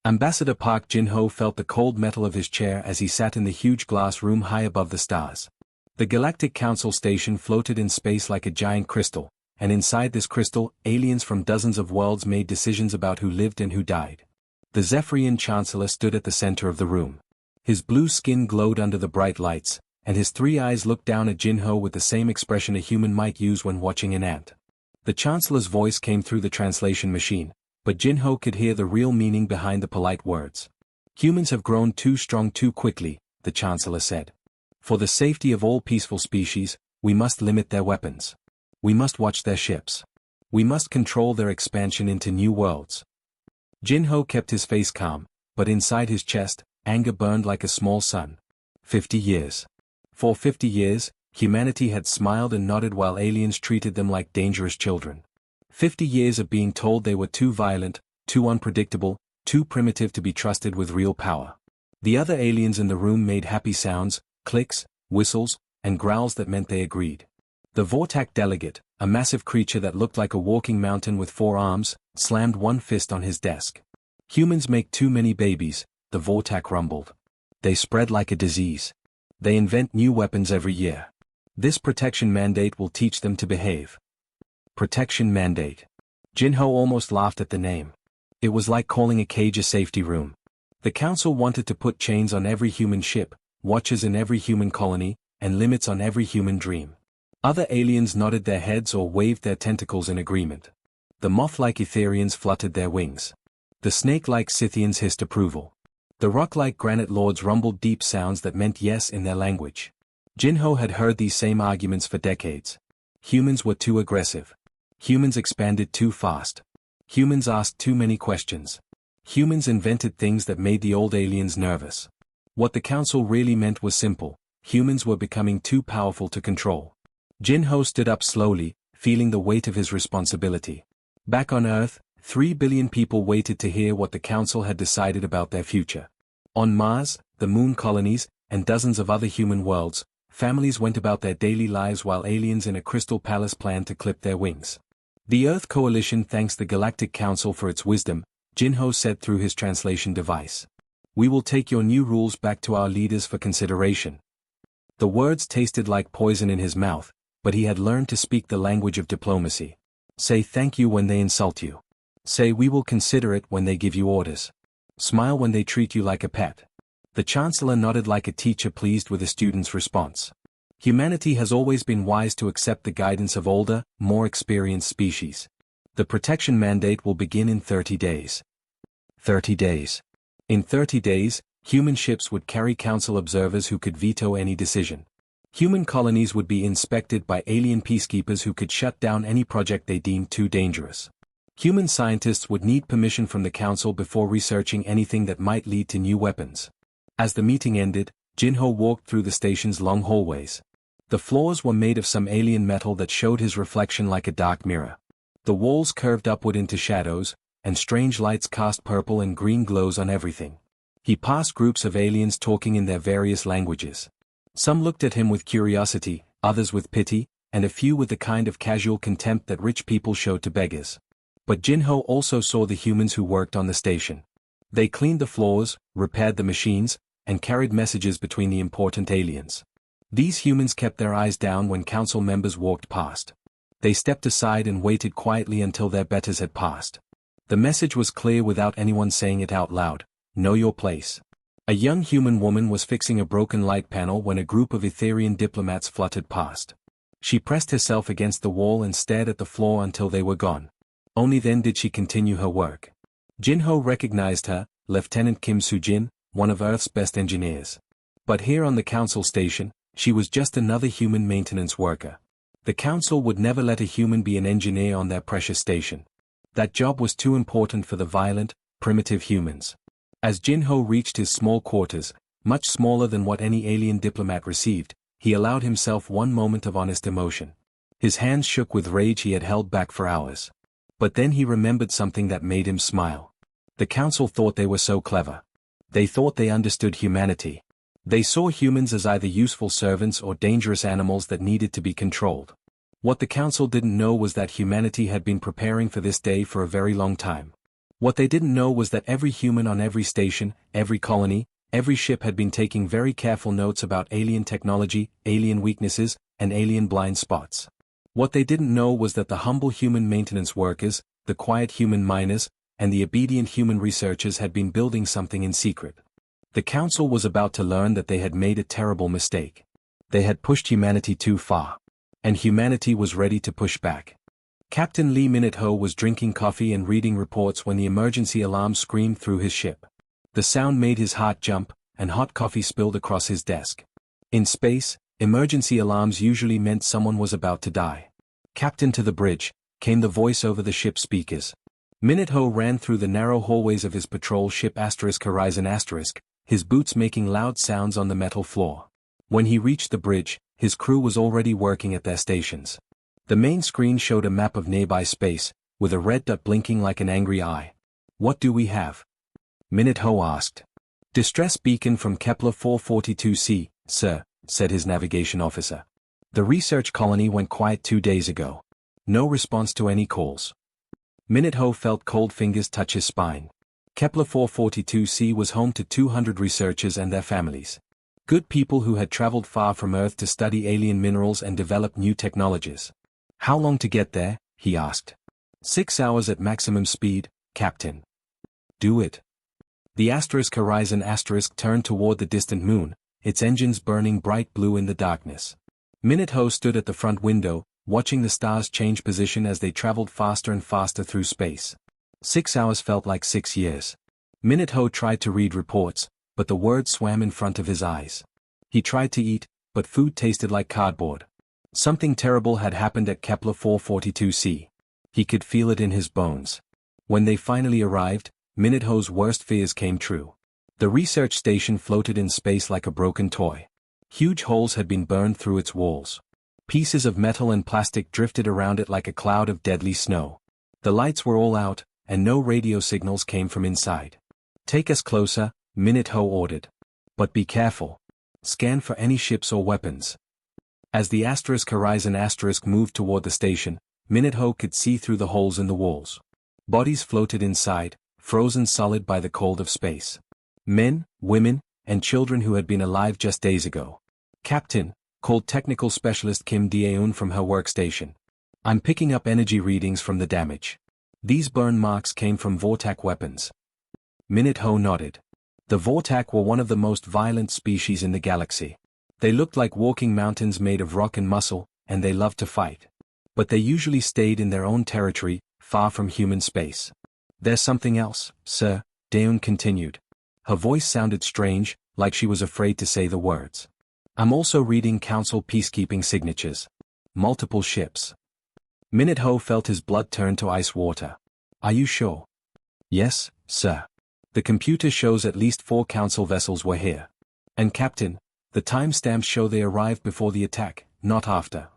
Ambassador Park Jin-ho felt the cold metal of his chair as he sat in the huge glass room high above the stars. The Galactic Council station floated in space like a giant crystal, and inside this crystal, aliens from dozens of worlds made decisions about who lived and who died. The Zephyrian Chancellor stood at the center of the room. His blue skin glowed under the bright lights, and his three eyes looked down at Jin-ho with the same expression a human might use when watching an ant. The Chancellor's voice came through the translation machine, but Jin-ho could hear the real meaning behind the polite words. Humans have grown too strong too quickly, the Chancellor said. For the safety of all peaceful species, we must limit their weapons. We must watch their ships. We must control their expansion into new worlds. Jin-ho kept his face calm, but inside his chest, anger burned like a small sun. 50 years. For 50 years, humanity had smiled and nodded while aliens treated them like dangerous children. 50 years of being told they were too violent, too unpredictable, too primitive to be trusted with real power. The other aliens in the room made happy sounds, clicks, whistles, and growls that meant they agreed. The Vortak delegate, a massive creature that looked like a walking mountain with 4 arms, slammed one fist on his desk. Humans make too many babies, the Vortak rumbled. They spread like a disease. They invent new weapons every year. This protection mandate will teach them to behave. Protection mandate. Jin-ho almost laughed at the name. It was like calling a cage a safety room. The council wanted to put chains on every human ship, watches in every human colony, and limits on every human dream. Other aliens nodded their heads or waved their tentacles in agreement. The moth-like Etherians fluttered their wings. The snake-like Scythians hissed approval. The rock-like granite lords rumbled deep sounds that meant yes in their language. Jin-ho had heard these same arguments for decades. Humans were too aggressive. Humans expanded too fast. Humans asked too many questions. Humans invented things that made the old aliens nervous. What the council really meant was simple: humans were becoming too powerful to control. Jin-ho stood up slowly, feeling the weight of his responsibility. Back on Earth, 3 billion people waited to hear what the council had decided about their future. On Mars, the moon colonies, and dozens of other human worlds, families went about their daily lives while aliens in a crystal palace planned to clip their wings. The Earth Coalition thanks the Galactic Council for its wisdom, Jin-ho said through his translation device. We will take your new rules back to our leaders for consideration. The words tasted like poison in his mouth, but he had learned to speak the language of diplomacy. Say thank you when they insult you. Say we will consider it when they give you orders. Smile when they treat you like a pet. The Chancellor nodded like a teacher pleased with a student's response. Humanity has always been wise to accept the guidance of older, more experienced species. The protection mandate will begin in 30 days. 30 days. In 30 days, human ships would carry council observers who could veto any decision. Human colonies would be inspected by alien peacekeepers who could shut down any project they deemed too dangerous. Human scientists would need permission from the council before researching anything that might lead to new weapons. As the meeting ended, Jin-ho walked through the station's long hallways. The floors were made of some alien metal that showed his reflection like a dark mirror. The walls curved upward into shadows, and strange lights cast purple and green glows on everything. He passed groups of aliens talking in their various languages. Some looked at him with curiosity, others with pity, and a few with the kind of casual contempt that rich people show to beggars. But Jin-ho also saw the humans who worked on the station. They cleaned the floors, repaired the machines, and carried messages between the important aliens. These humans kept their eyes down when council members walked past. They stepped aside and waited quietly until their betters had passed. The message was clear without anyone saying it out loud: know your place. A young human woman was fixing a broken light panel when a group of Etherian diplomats fluttered past. She pressed herself against the wall and stared at the floor until they were gone. Only then did she continue her work. Jin-ho recognized her, Lieutenant Kim Soo-jin, one of Earth's best engineers. But here on the council station, she was just another human maintenance worker. The council would never let a human be an engineer on their precious station. That job was too important for the violent, primitive humans. As Jin-ho reached his small quarters, much smaller than what any alien diplomat received, he allowed himself one moment of honest emotion. His hands shook with rage he had held back for hours. But then he remembered something that made him smile. The council thought they were so clever. They thought they understood humanity. They saw humans as either useful servants or dangerous animals that needed to be controlled. What the council didn't know was that humanity had been preparing for this day for a very long time. What they didn't know was that every human on every station, every colony, every ship had been taking very careful notes about alien technology, alien weaknesses, and alien blind spots. What they didn't know was that the humble human maintenance workers, the quiet human miners, and the obedient human researchers had been building something in secret. The Council was about to learn that they had made a terrible mistake. They had pushed humanity too far. And humanity was ready to push back. Captain Lee Minute-Ho was drinking coffee and reading reports when the emergency alarm screamed through his ship. The sound made his heart jump, and hot coffee spilled across his desk. In space, emergency alarms usually meant someone was about to die. "Captain, to the bridge," came the voice over the ship's speakers. Minute-Ho ran through the narrow hallways of his patrol ship Horizon *, his boots making loud sounds on the metal floor. When he reached the bridge, his crew was already working at their stations. The main screen showed a map of nearby space, with a red dot blinking like an angry eye. "What do we have?" Minute-Ho asked. "Distress beacon from Kepler 442c, sir," said his navigation officer. "The research colony went quiet 2 days ago. No response to any calls." Minute-Ho felt cold fingers touch his spine. Kepler 442c was home to 200 researchers and their families. Good people who had traveled far from Earth to study alien minerals and develop new technologies. "How long to get there?" he asked. 6 hours at maximum speed, Captain." "Do it." The Horizon * turned toward the distant moon, its engines burning bright blue in the darkness. Minute-Ho stood at the front window, watching the stars change position as they traveled faster and faster through space. 6 hours felt like 6 years. Minute-Ho tried to read reports, but the words swam in front of his eyes. He tried to eat, but food tasted like cardboard. Something terrible had happened at Kepler 442c. He could feel it in his bones. When they finally arrived, Minute-Ho's worst fears came true. The research station floated in space like a broken toy. Huge holes had been burned through its walls. Pieces of metal and plastic drifted around it like a cloud of deadly snow. The lights were all out, and no radio signals came from inside. "Take us closer," Minute-Ho ordered. "But be careful. Scan for any ships or weapons." As the Horizon * moved toward the station, Minute-Ho could see through the holes in the walls. Bodies floated inside, frozen solid by the cold of space. Men, women, and children who had been alive just days ago. "Captain," called technical specialist Kim Dae-eun from her workstation. "I'm picking up energy readings from the damage. These burn marks came from Vortak weapons." Minute-Ho nodded. The Vortak were one of the most violent species in the galaxy. They looked like walking mountains made of rock and muscle, and they loved to fight. But they usually stayed in their own territory, far from human space. "There's something else, sir," Dae-eun continued. Her voice sounded strange, like she was afraid to say the words. "I'm also reading Council peacekeeping signatures. Multiple ships." Minute-Ho felt his blood turn to ice water. "Are you sure?" "Yes, sir. The computer shows at least 4 Council vessels were here. And Captain, the timestamps show they arrived before the attack, not after."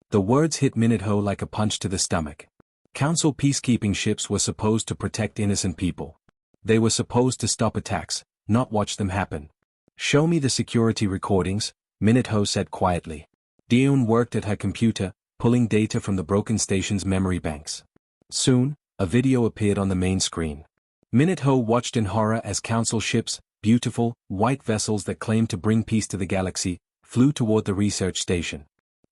The words hit Minute-Ho like a punch to the stomach. Council peacekeeping ships were supposed to protect innocent people. They were supposed to stop attacks, not watch them happen. "Show me the security recordings," Minute-Ho said quietly. Dae-eun worked at her computer, pulling data from the broken station's memory banks. Soon, a video appeared on the main screen. Minute-Ho watched in horror as Council ships, beautiful, white vessels that claimed to bring peace to the galaxy, flew toward the research station.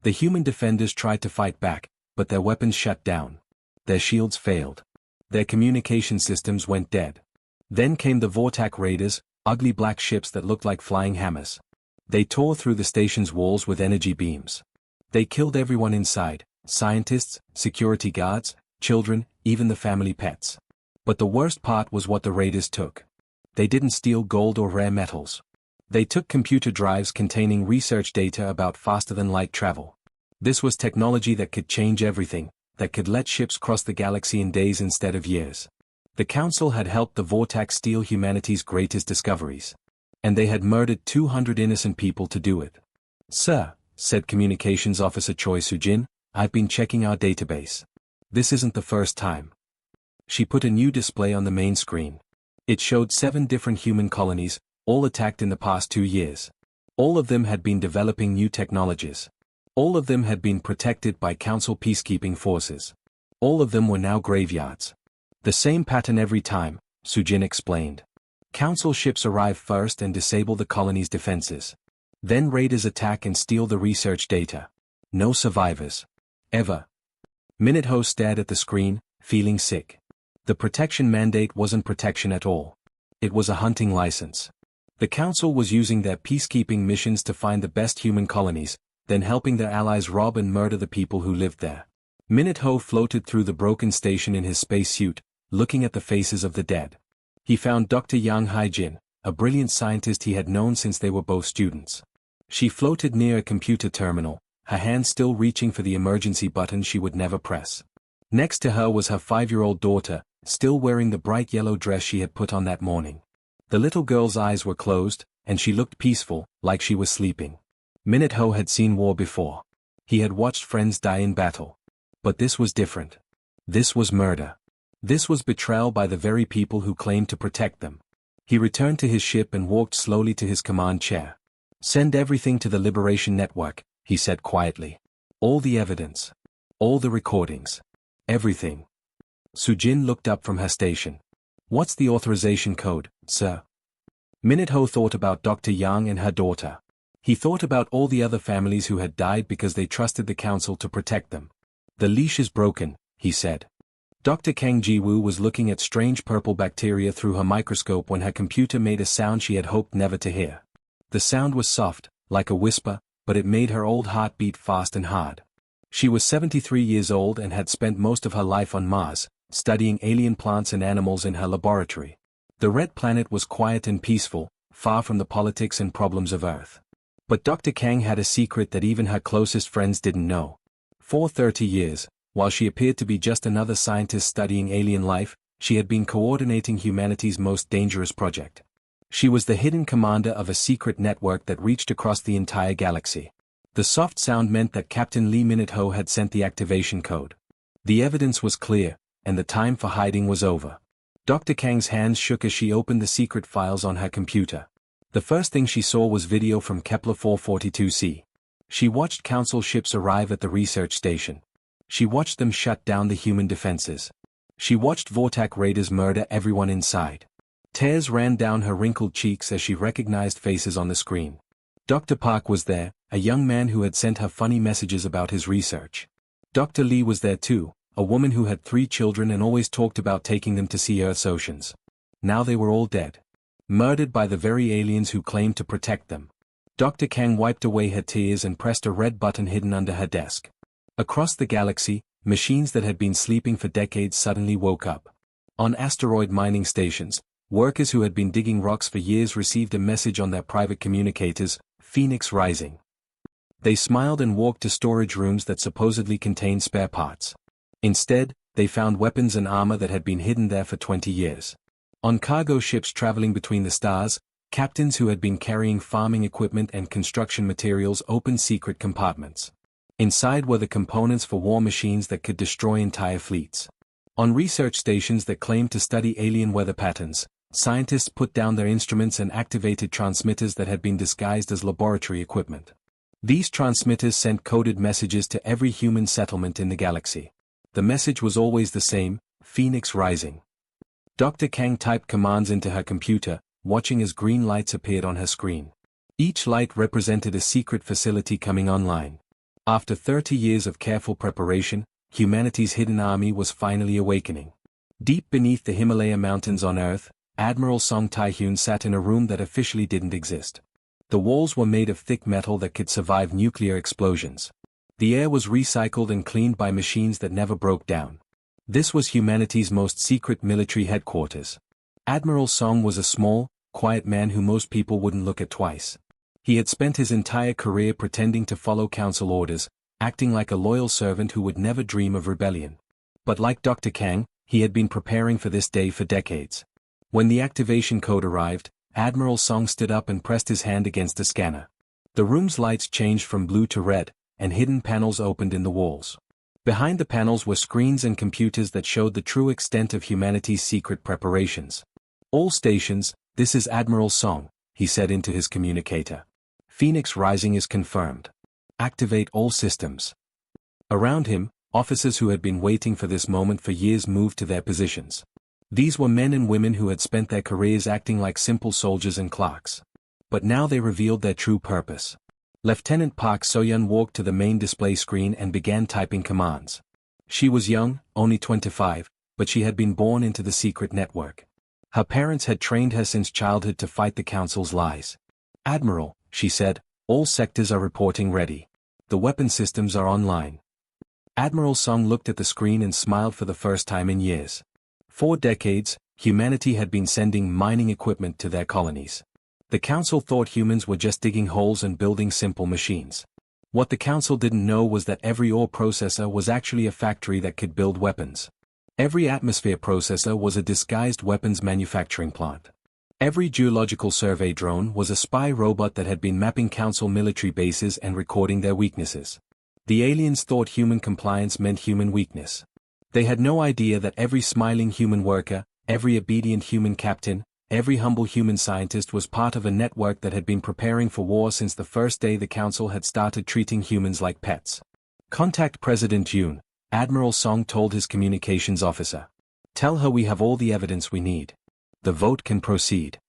The human defenders tried to fight back, but their weapons shut down. Their shields failed. Their communication systems went dead. Then came the Vortak raiders, ugly black ships that looked like flying hammers. They tore through the station's walls with energy beams. They killed everyone inside, scientists, security guards, children, even the family pets. But the worst part was what the raiders took. They didn't steal gold or rare metals. They took computer drives containing research data about faster-than-light travel. This was technology that could change everything, that could let ships cross the galaxy in days instead of years. The Council had helped the Vortak steal humanity's greatest discoveries. And they had murdered 200 innocent people to do it. "Sir," said Communications Officer Choi Soo-jin, "I've been checking our database. This isn't the first time." She put a new display on the main screen. It showed 7 different human colonies, all attacked in the past 2 years. All of them had been developing new technologies. All of them had been protected by Council peacekeeping forces. All of them were now graveyards. The same pattern every time, Sujin explained. Council ships arrive first and disable the colony's defenses. Then raiders attack and steal the research data. No survivors. Ever. Minute stared at the screen, feeling sick. The protection mandate wasn't protection at all. It was a hunting license. The Council was using their peacekeeping missions to find the best human colonies, then helping their allies rob and murder the people who lived there. Minute floated through the broken station in his spacesuit, looking at the faces of the dead. He found Dr. Yang Haijin, a brilliant scientist he had known since they were both students. She floated near a computer terminal, her hand still reaching for the emergency button she would never press. Next to her was her 5-year-old daughter, still wearing the bright yellow dress she had put on that morning. The little girl's eyes were closed, and she looked peaceful, like she was sleeping. Minute had seen war before. He had watched friends die in battle. But this was different. This was murder. This was betrayal by the very people who claimed to protect them. He returned to his ship and walked slowly to his command chair. "Send everything to the Liberation Network," he said quietly. "All the evidence. All the recordings. Everything." Sujin looked up from her station. "What's the authorization code, sir?" Minute thought about Dr. Yang and her daughter. He thought about all the other families who had died because they trusted the Council to protect them. "The leash is broken," he said. Dr. Kang Ji-woo was looking at strange purple bacteria through her microscope when her computer made a sound she had hoped never to hear. The sound was soft, like a whisper, but it made her old heart beat fast and hard. She was 73 years old and had spent most of her life on Mars, studying alien plants and animals in her laboratory. The red planet was quiet and peaceful, far from the politics and problems of Earth. But Dr. Kang had a secret that even her closest friends didn't know. For 30 years, while she appeared to be just another scientist studying alien life, she had been coordinating humanity's most dangerous project. She was the hidden commander of a secret network that reached across the entire galaxy. The soft sound meant that Captain Lee Minute had sent the activation code. The evidence was clear, and the time for hiding was over. Dr. Kang's hands shook as she opened the secret files on her computer. The first thing she saw was video from Kepler 442c. She watched Council ships arrive at the research station. She watched them shut down the human defenses. She watched Vortak raiders murder everyone inside. Tears ran down her wrinkled cheeks as she recognized faces on the screen. Dr. Park was there, a young man who had sent her funny messages about his research. Dr. Lee was there too, a woman who had 3 children and always talked about taking them to see Earth's oceans. Now they were all dead. Murdered by the very aliens who claimed to protect them. Dr. Kang wiped away her tears and pressed a red button hidden under her desk. Across the galaxy, machines that had been sleeping for decades suddenly woke up. On asteroid mining stations, workers who had been digging rocks for years received a message on their private communicators, "Phoenix Rising." They smiled and walked to storage rooms that supposedly contained spare parts. Instead, they found weapons and armor that had been hidden there for 20 years. On cargo ships traveling between the stars, captains who had been carrying farming equipment and construction materials opened secret compartments. Inside were the components for war machines that could destroy entire fleets. On research stations that claimed to study alien weather patterns, scientists put down their instruments and activated transmitters that had been disguised as laboratory equipment. These transmitters sent coded messages to every human settlement in the galaxy. The message was always the same: Phoenix Rising. Dr. Kang typed commands into her computer, watching as green lights appeared on her screen. Each light represented a secret facility coming online. After 30 years of careful preparation, humanity's hidden army was finally awakening. Deep beneath the Himalaya mountains on Earth, Admiral Song Tae-hyun sat in a room that officially didn't exist. The walls were made of thick metal that could survive nuclear explosions. The air was recycled and cleaned by machines that never broke down. This was humanity's most secret military headquarters. Admiral Song was a small, quiet man who most people wouldn't look at twice. He had spent his entire career pretending to follow council orders, acting like a loyal servant who would never dream of rebellion. But like Dr. Kang, he had been preparing for this day for decades. When the activation code arrived, Admiral Song stood up and pressed his hand against a scanner. The room's lights changed from blue to red, and hidden panels opened in the walls. Behind the panels were screens and computers that showed the true extent of humanity's secret preparations. "All stations, this is Admiral Song," he said into his communicator. "Phoenix Rising is confirmed. Activate all systems." Around him, Officers who had been waiting for this moment for years moved to their positions. These were men and women who had spent their careers acting like simple soldiers and clerks. But now they revealed their true purpose. Lieutenant Park Soyun walked to the main display screen and began typing commands. She was young, only 25, but she had been born into the secret network. Her parents had trained her since childhood to fight the Council's lies. "Admiral," she said, "all sectors are reporting ready. The weapon systems are online." Admiral Song looked at the screen and smiled for the first time in years. For decades, humanity had been sending mining equipment to their colonies. The Council thought humans were just digging holes and building simple machines. What the Council didn't know was that every ore processor was actually a factory that could build weapons. Every atmosphere processor was a disguised weapons manufacturing plant. Every geological survey drone was a spy robot that had been mapping Council military bases and recording their weaknesses. The aliens thought human compliance meant human weakness. They had no idea that every smiling human worker, every obedient human captain, every humble human scientist was part of a network that had been preparing for war since the first day the Council had started treating humans like pets. "Contact President Yoon," Admiral Song told his communications officer. "Tell her we have all the evidence we need. The vote can proceed."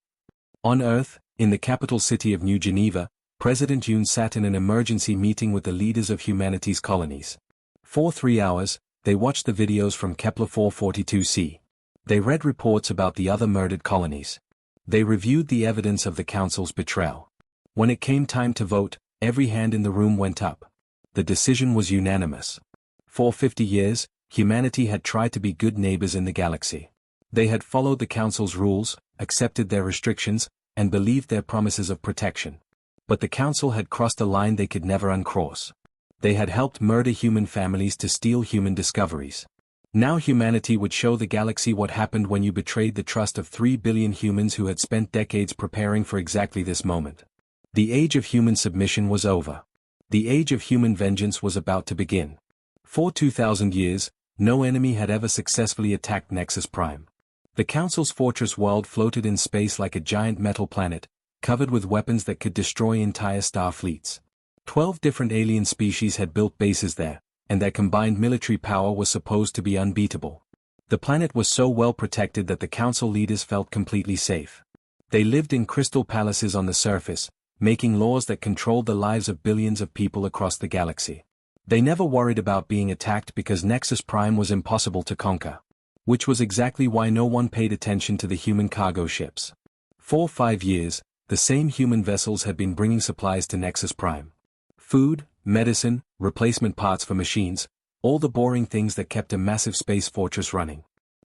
On Earth, in the capital city of New Geneva, President Yoon sat in an emergency meeting with the leaders of humanity's colonies. For 3 hours, they watched the videos from Kepler 442c. They read reports about the other murdered colonies. They reviewed the evidence of the Council's betrayal. When it came time to vote, every hand in the room went up. The decision was unanimous. For 50 years, humanity had tried to be good neighbors in the galaxy. They had followed the Council's rules, accepted their restrictions, and believed their promises of protection. But the Council had crossed a line they could never uncross. They had helped murder human families to steal human discoveries. Now humanity would show the galaxy what happened when you betrayed the trust of 3 billion humans who had spent decades preparing for exactly this moment. The age of human submission was over. The age of human vengeance was about to begin. For 2,000 years, no enemy had ever successfully attacked Nexus Prime. The Council's fortress world floated in space like a giant metal planet, covered with weapons that could destroy entire star fleets. 12 different alien species had built bases there, and their combined military power was supposed to be unbeatable. The planet was so well protected that the Council leaders felt completely safe. They lived in crystal palaces on the surface, making laws that controlled the lives of billions of people across the galaxy. They never worried about being attacked because Nexus Prime was impossible to conquer. Which was exactly why no one paid attention to the human cargo ships. For 5 years, the same human vessels had been bringing supplies to Nexus Prime. Food, medicine, replacement parts for machines, all the boring things that kept a massive space fortress running.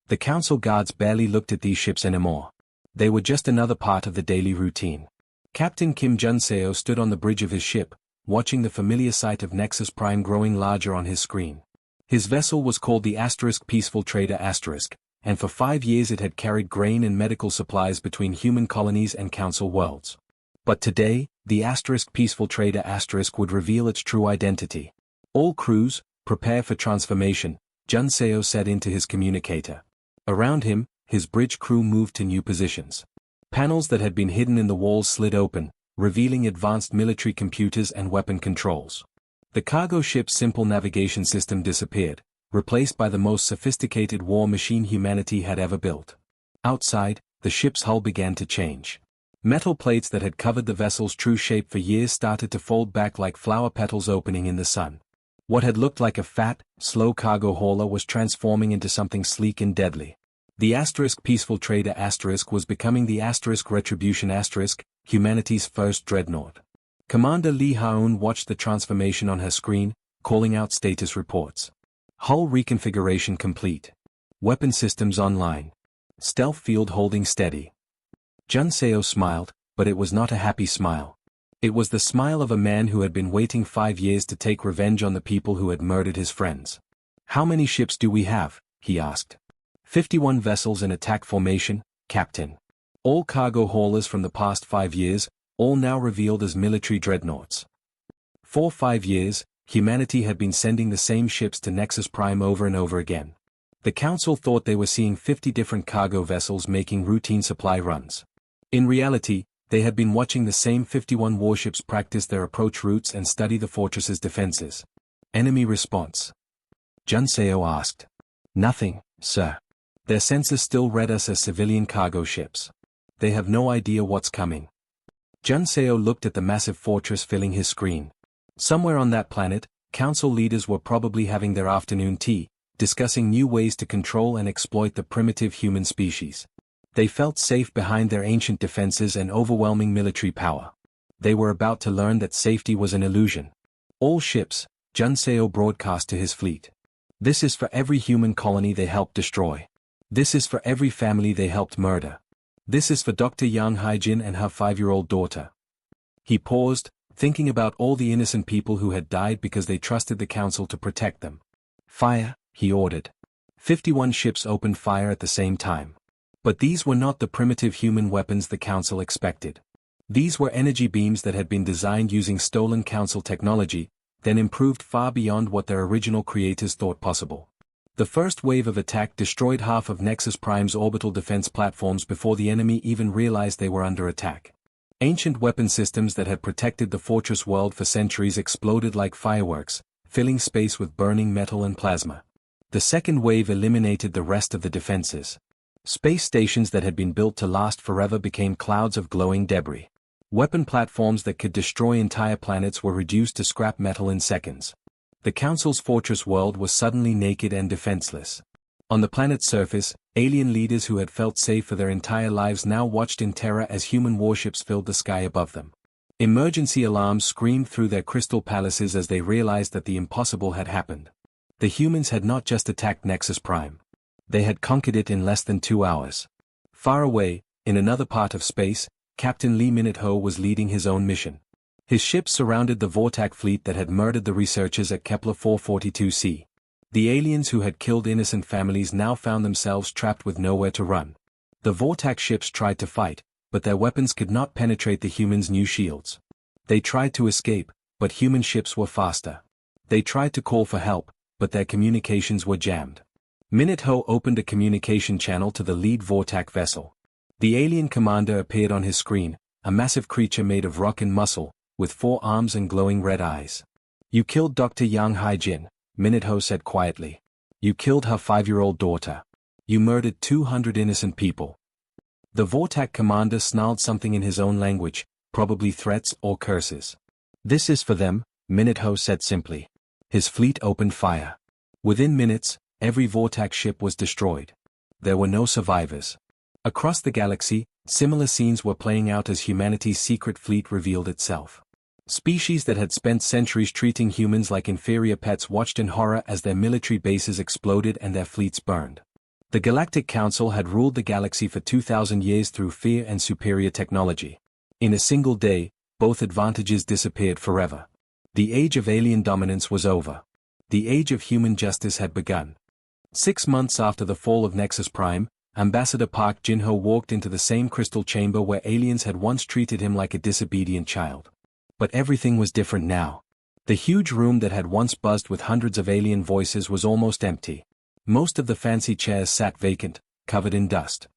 The Council guards barely looked at these ships anymore. They were just another part of the daily routine. Captain Kim Jun-seo stood on the bridge of his ship, watching the familiar sight of Nexus Prime growing larger on his screen. His vessel was called the Peaceful Trader *, and for 5 years it had carried grain and medical supplies between human colonies and Council worlds. But today, the Peaceful Trader * would reveal its true identity. "All crews, prepare for transformation," Jun-seo said into his communicator. Around him, his bridge crew moved to new positions. Panels that had been hidden in the walls slid open, revealing advanced military computers and weapon controls. The cargo ship's simple navigation system disappeared, replaced by the most sophisticated war machine humanity had ever built. Outside, the ship's hull began to change. Metal plates that had covered the vessel's true shape for years started to fold back like flower petals opening in the sun. What had looked like a fat, slow cargo hauler was transforming into something sleek and deadly. The Peaceful Trader * was becoming the Retribution *, humanity's first dreadnought. Commander Lee Ha-eun watched the transformation on her screen, calling out status reports. Hull reconfiguration complete. Weapon systems online. Stealth field holding steady. Jun-seo smiled, but it was not a happy smile. It was the smile of a man who had been waiting 5 years to take revenge on the people who had murdered his friends. "How many ships do we have?" he asked. 51 vessels in attack formation, Captain. All cargo haulers from the past 5 years, all now revealed as military dreadnoughts. For 5 years, humanity had been sending the same ships to Nexus Prime over and over again. The Council thought they were seeing 50 different cargo vessels making routine supply runs. In reality, they had been watching the same 51 warships practice their approach routes and study the fortress's defenses. Enemy response. Junseo asked. Nothing, sir. Their sensors still read us as civilian cargo ships. They have no idea what's coming. Junseo looked at the massive fortress filling his screen. Somewhere on that planet, council leaders were probably having their afternoon tea, discussing new ways to control and exploit the primitive human species. They felt safe behind their ancient defenses and overwhelming military power. They were about to learn that safety was an illusion. All ships, Junseo broadcast to his fleet. This is for every human colony they helped destroy. This is for every family they helped murder. This is for Dr. Yang Haijin and her 5-year-old daughter. He paused, thinking about all the innocent people who had died because they trusted the council to protect them. Fire, he ordered. 51 ships opened fire at the same time. But these were not the primitive human weapons the council expected. These were energy beams that had been designed using stolen council technology, then improved far beyond what their original creators thought possible. The first wave of attack destroyed half of Nexus Prime's orbital defense platforms before the enemy even realized they were under attack. Ancient weapon systems that had protected the fortress world for centuries exploded like fireworks, filling space with burning metal and plasma. The second wave eliminated the rest of the defenses. Space stations that had been built to last forever became clouds of glowing debris. Weapon platforms that could destroy entire planets were reduced to scrap metal in seconds. The Council's fortress world was suddenly naked and defenseless. On the planet's surface, alien leaders who had felt safe for their entire lives now watched in terror as human warships filled the sky above them. Emergency alarms screamed through their crystal palaces as they realized that the impossible had happened. The humans had not just attacked Nexus Prime. They had conquered it in less than 2 hours. Far away, in another part of space, Captain Lee Minute-Ho was leading his own mission. His ships surrounded the Vortak fleet that had murdered the researchers at Kepler 442c. The aliens who had killed innocent families now found themselves trapped with nowhere to run. The Vortak ships tried to fight, but their weapons could not penetrate the humans' new shields. They tried to escape, but human ships were faster. They tried to call for help, but their communications were jammed. Minute-Ho opened a communication channel to the lead Vortak vessel. The alien commander appeared on his screen, a massive creature made of rock and muscle, with 4 arms and glowing red eyes. You killed Dr. Yang Haijin, Minute-Ho said quietly. You killed her 5-year-old daughter. You murdered 200 innocent people. The Vortak commander snarled something in his own language, probably threats or curses. This is for them, Minute-Ho said simply. His fleet opened fire. Within minutes, every Vortak ship was destroyed. There were no survivors. Across the galaxy, similar scenes were playing out as humanity's secret fleet revealed itself. Species that had spent centuries treating humans like inferior pets watched in horror as their military bases exploded and their fleets burned. The Galactic Council had ruled the galaxy for 2,000 years through fear and superior technology. In a single day, both advantages disappeared forever. The age of alien dominance was over. The age of human justice had begun. 6 months after the fall of Nexus Prime, Ambassador Park Jin-ho walked into the same crystal chamber where aliens had once treated him like a disobedient child. But everything was different now. The huge room that had once buzzed with hundreds of alien voices was almost empty. Most of the fancy chairs sat vacant, covered in dust.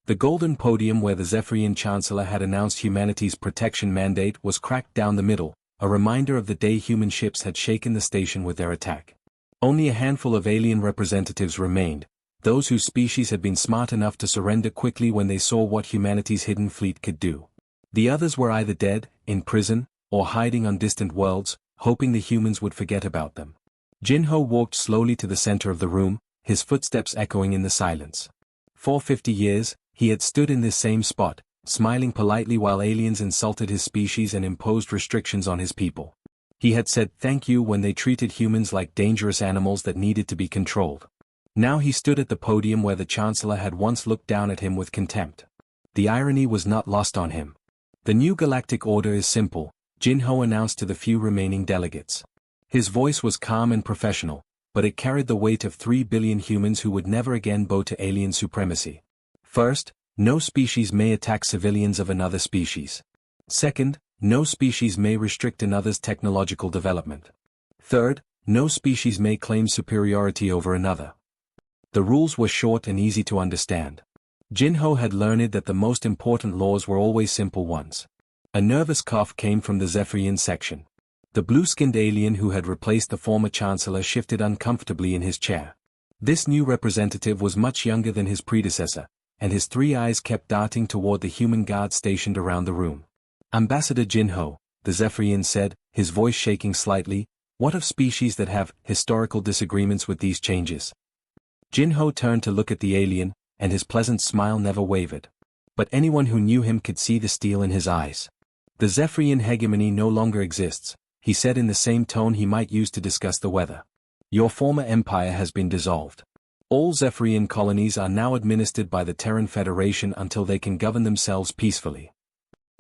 The golden podium where the Zephyrian Chancellor had announced humanity's protection mandate was cracked down the middle, a reminder of the day human ships had shaken the station with their attack. Only a handful of alien representatives remained, those whose species had been smart enough to surrender quickly when they saw what humanity's hidden fleet could do. The others were either dead, in prison, or hiding on distant worlds, hoping the humans would forget about them. Jin-Ho walked slowly to the center of the room, his footsteps echoing in the silence. For 50 years, he had stood in this same spot, smiling politely while aliens insulted his species and imposed restrictions on his people. He had said thank you when they treated humans like dangerous animals that needed to be controlled. Now he stood at the podium where the Chancellor had once looked down at him with contempt. The irony was not lost on him. The new galactic order is simple, Jin-Ho announced to the few remaining delegates. His voice was calm and professional, but it carried the weight of 3 billion humans who would never again bow to alien supremacy. First, no species may attack civilians of another species. Second, no species may restrict another's technological development. Third, no species may claim superiority over another. The rules were short and easy to understand. Jin-Ho had learned that the most important laws were always simple ones. A nervous cough came from the Zephyrian section. The blue-skinned alien who had replaced the former chancellor shifted uncomfortably in his chair. This new representative was much younger than his predecessor, and his three eyes kept darting toward the human guards stationed around the room. Ambassador Jinho, the Zephyrian said, his voice shaking slightly, what of species that have historical disagreements with these changes? Jinho turned to look at the alien, and his pleasant smile never wavered. But anyone who knew him could see the steel in his eyes. The Zephyrian hegemony no longer exists, he said in the same tone he might use to discuss the weather. Your former empire has been dissolved. All Zephyrian colonies are now administered by the Terran Federation until they can govern themselves peacefully.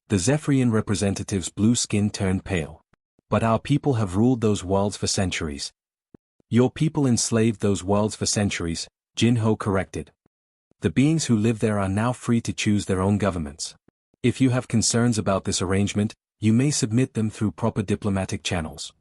The Zephyrian representative's blue skin turned pale. But our people have ruled those worlds for centuries. Your people enslaved those worlds for centuries, Jinho corrected. The beings who live there are now free to choose their own governments. If you have concerns about this arrangement, you may submit them through proper diplomatic channels.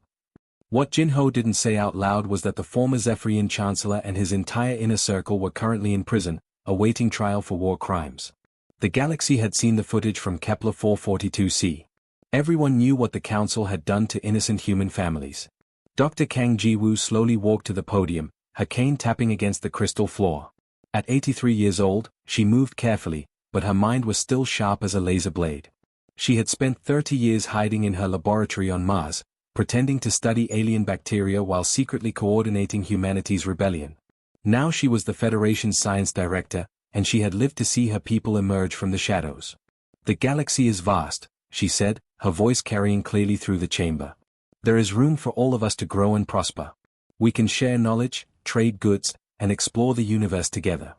What Jinho didn't say out loud was that the former Zephyrian Chancellor and his entire inner circle were currently in prison, awaiting trial for war crimes. The galaxy had seen the footage from Kepler 442c. Everyone knew what the Council had done to innocent human families. Dr. Kang Jiwoo slowly walked to the podium, her cane tapping against the crystal floor. At 83 years old, she moved carefully, but her mind was still sharp as a laser blade. She had spent 30 years hiding in her laboratory on Mars, pretending to study alien bacteria while secretly coordinating humanity's rebellion. Now she was the Federation's science director, and she had lived to see her people emerge from the shadows. The galaxy is vast, she said, her voice carrying clearly through the chamber. There is room for all of us to grow and prosper. We can share knowledge, trade goods, and explore the universe together.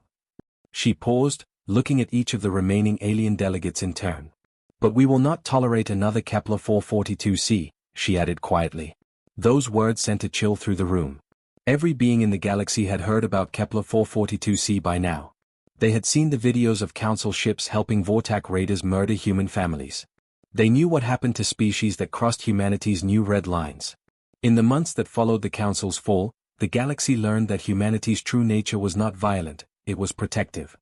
She paused, looking at each of the remaining alien delegates in turn. But we will not tolerate another Kepler 442c, she added quietly. Those words sent a chill through the room. Every being in the galaxy had heard about Kepler 442c by now. They had seen the videos of Council ships helping Vortak raiders murder human families. They knew what happened to species that crossed humanity's new red lines. In the months that followed the Council's fall, the galaxy learned that humanity's true nature was not violent, it was protective.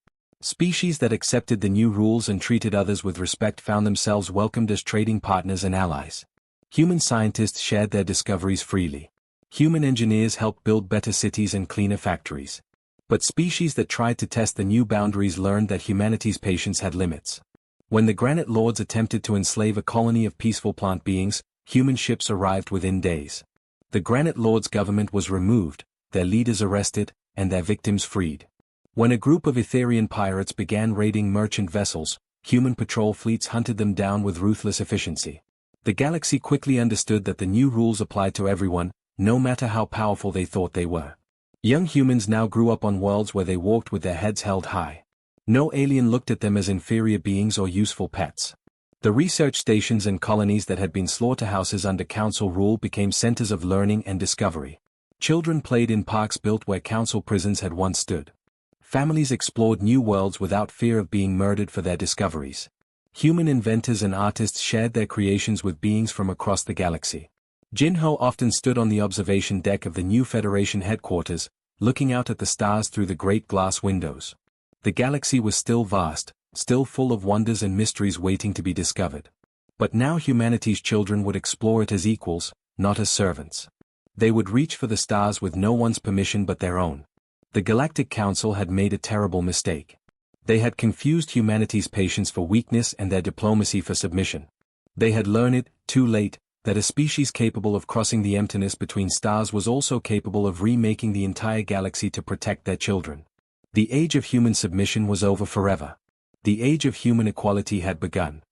Species that accepted the new rules and treated others with respect found themselves welcomed as trading partners and allies. Human scientists shared their discoveries freely. Human engineers helped build better cities and cleaner factories. But species that tried to test the new boundaries learned that humanity's patience had limits. When the Granite Lords attempted to enslave a colony of peaceful plant beings, human ships arrived within days. The Granite Lords' government was removed, their leaders arrested, and their victims freed. When a group of Etherian pirates began raiding merchant vessels, human patrol fleets hunted them down with ruthless efficiency. The galaxy quickly understood that the new rules applied to everyone, no matter how powerful they thought they were. Young humans now grew up on worlds where they walked with their heads held high. No alien looked at them as inferior beings or useful pets. The research stations and colonies that had been slaughterhouses under Council rule became centers of learning and discovery. Children played in parks built where Council prisons had once stood. Families explored new worlds without fear of being murdered for their discoveries. Human inventors and artists shared their creations with beings from across the galaxy. Jinho often stood on the observation deck of the new Federation headquarters, looking out at the stars through the great glass windows. The galaxy was still vast, still full of wonders and mysteries waiting to be discovered. But now humanity's children would explore it as equals, not as servants. They would reach for the stars with no one's permission but their own. The Galactic Council had made a terrible mistake. They had confused humanity's patience for weakness and their diplomacy for submission. They had learned, too late, that a species capable of crossing the emptiness between stars was also capable of remaking the entire galaxy to protect their children. The age of human submission was over forever. The age of human equality had begun.